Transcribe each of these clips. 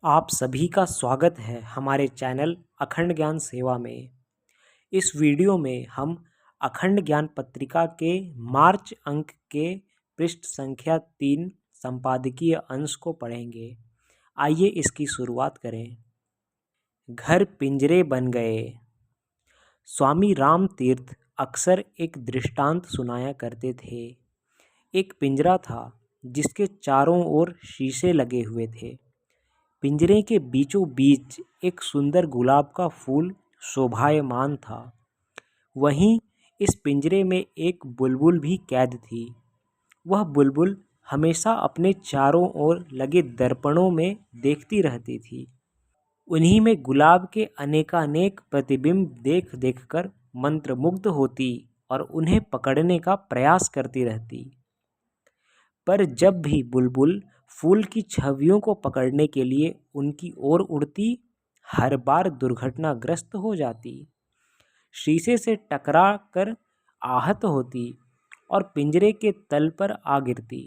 आप सभी का स्वागत है हमारे चैनल अखंड ज्ञान सेवा में। इस वीडियो में हम अखंड ज्ञान पत्रिका के मार्च अंक के पृष्ठ संख्या 3 संपादकीय अंश को पढ़ेंगे। आइए इसकी शुरुआत करें। घर पिंजरे बन गए। स्वामी राम तीर्थ अक्सर एक दृष्टांत सुनाया करते थे। एक पिंजरा था जिसके चारों ओर शीशे लगे हुए थे। पिंजरे के बीचों बीच एक सुंदर गुलाब का फूल शोभायमान था। वहीं इस पिंजरे में एक बुलबुल भी कैद थी। वह बुलबुल हमेशा अपने चारों ओर लगे दर्पणों में देखती रहती थी। उन्हीं में गुलाब के अनेकानेक प्रतिबिंब देख देखकर मंत्रमुग्ध होती और उन्हें पकड़ने का प्रयास करती रहती। पर जब भी बुलबुल फूल की छवियों को पकड़ने के लिए उनकी ओर उड़ती, हर बार दुर्घटनाग्रस्त हो जाती, शीशे से टकरा कर आहत होती और पिंजरे के तल पर आ गिरती।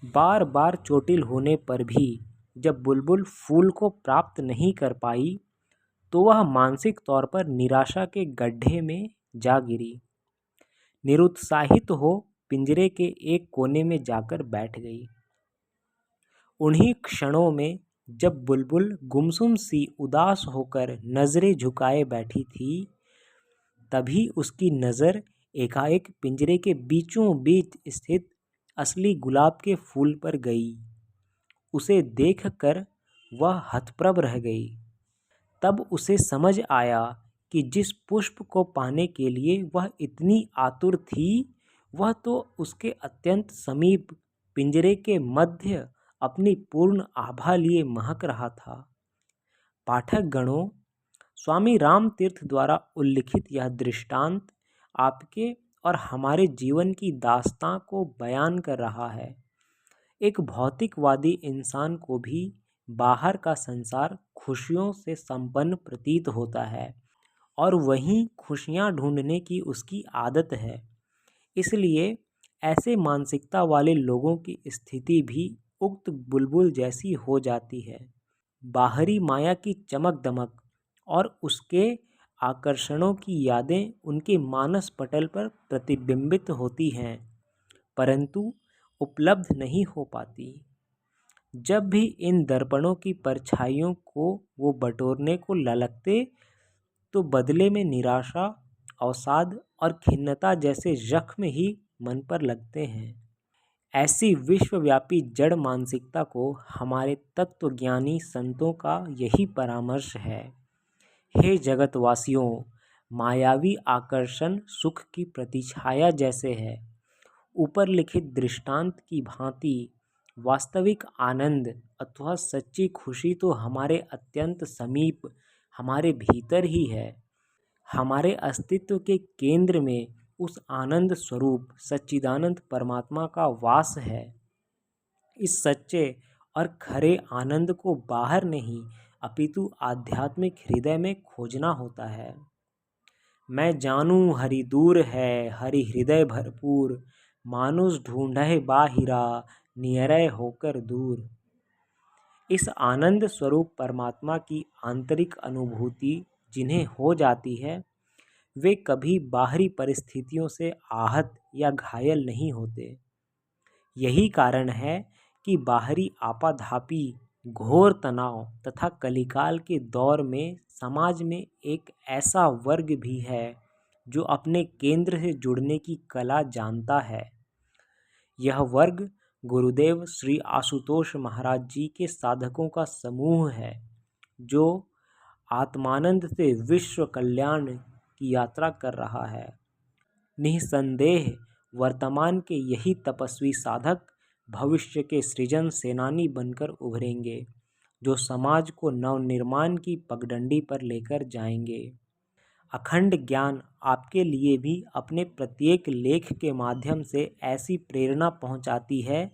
बार बार चोटिल होने पर भी जब बुलबुल फूल को प्राप्त नहीं कर पाई तो वह मानसिक तौर पर निराशा के गड्ढे में जा गिरी। निरुत्साहित हो पिंजरे के एक कोने में जाकर बैठ गई। उन्हीं क्षणों में जब बुलबुल गुमसुम सी उदास होकर नजरें झुकाए बैठी थी, तभी उसकी नज़र एकाएक पिंजरे के बीचों बीच स्थित असली गुलाब के फूल पर गई। उसे देखकर वह हतप्रभ रह गई। तब उसे समझ आया कि जिस पुष्प को पाने के लिए वह इतनी आतुर थी, वह तो उसके अत्यंत समीप पिंजरे के मध्य अपनी पूर्ण आभा लिए महक रहा था। पाठक गणों, स्वामी राम तीर्थ द्वारा उल्लिखित यह दृष्टांत आपके और हमारे जीवन की दास्तां को बयान कर रहा है। एक भौतिकवादी इंसान को भी बाहर का संसार खुशियों से संपन्न प्रतीत होता है और वहीं खुशियां ढूंढने की उसकी आदत है। इसलिए ऐसे मानसिकता वाले लोगों की स्थिति भी उक्त बुलबुल जैसी हो जाती है। बाहरी माया की चमक दमक और उसके आकर्षणों की यादें उनके मानस पटल पर प्रतिबिंबित होती हैं, परंतु उपलब्ध नहीं हो पाती। जब भी इन दर्पणों की परछाइयों को वो बटोरने को ललकते, तो बदले में निराशा, अवसाद और खिन्नता जैसे जख्म ही मन पर लगते हैं। ऐसी विश्वव्यापी जड़ मानसिकता को हमारे तत्वज्ञानी संतों का यही परामर्श है। हे जगतवासियों, मायावी आकर्षण सुख की प्रतिछाया जैसे है। ऊपर लिखित दृष्टांत की भांति वास्तविक आनंद अथवा सच्ची खुशी तो हमारे अत्यंत समीप, हमारे भीतर ही है। हमारे अस्तित्व के केंद्र में उस आनंद स्वरूप सच्चिदानंद परमात्मा का वास है। इस सच्चे और खरे आनंद को बाहर नहीं अपितु आध्यात्मिक हृदय में खोजना होता है। मैं जानूं हरि दूर है, हरि हृदय भरपूर, मानुष ढूंढे बाहिरा, नियरय होकर दूर। इस आनंद स्वरूप परमात्मा की आंतरिक अनुभूति जिन्हें हो जाती है, वे कभी बाहरी परिस्थितियों से आहत या घायल नहीं होते। यही कारण है कि बाहरी आपाधापी, घोर तनाव तथा कलिकाल के दौर में समाज में एक ऐसा वर्ग भी है जो अपने केंद्र से जुड़ने की कला जानता है। यह वर्ग गुरुदेव श्री आशुतोष महाराज जी के साधकों का समूह है, जो आत्मानंद से विश्व कल्याण की यात्रा कर रहा है। निसंदेह वर्तमान के यही तपस्वी साधक भविष्य के सृजन सेनानी बनकर उभरेंगे, जो समाज को नवनिर्माण की पगडंडी पर लेकर जाएंगे। अखंड ज्ञान आपके लिए भी अपने प्रत्येक लेख के माध्यम से ऐसी प्रेरणा पहुंचाती है,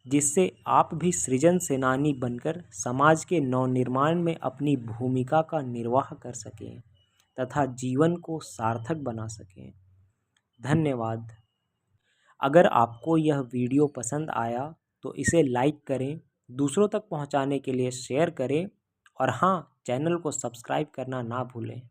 जिससे आप भी सृजन सेनानी बनकर समाज के नवनिर्माण में अपनी भूमिका का निर्वाह कर सकें तथा जीवन को सार्थक बना सकें। धन्यवाद। अगर आपको यह वीडियो पसंद आया तो इसे लाइक करें, दूसरों तक पहुंचाने के लिए शेयर करें और हाँ, चैनल को सब्सक्राइब करना ना भूलें।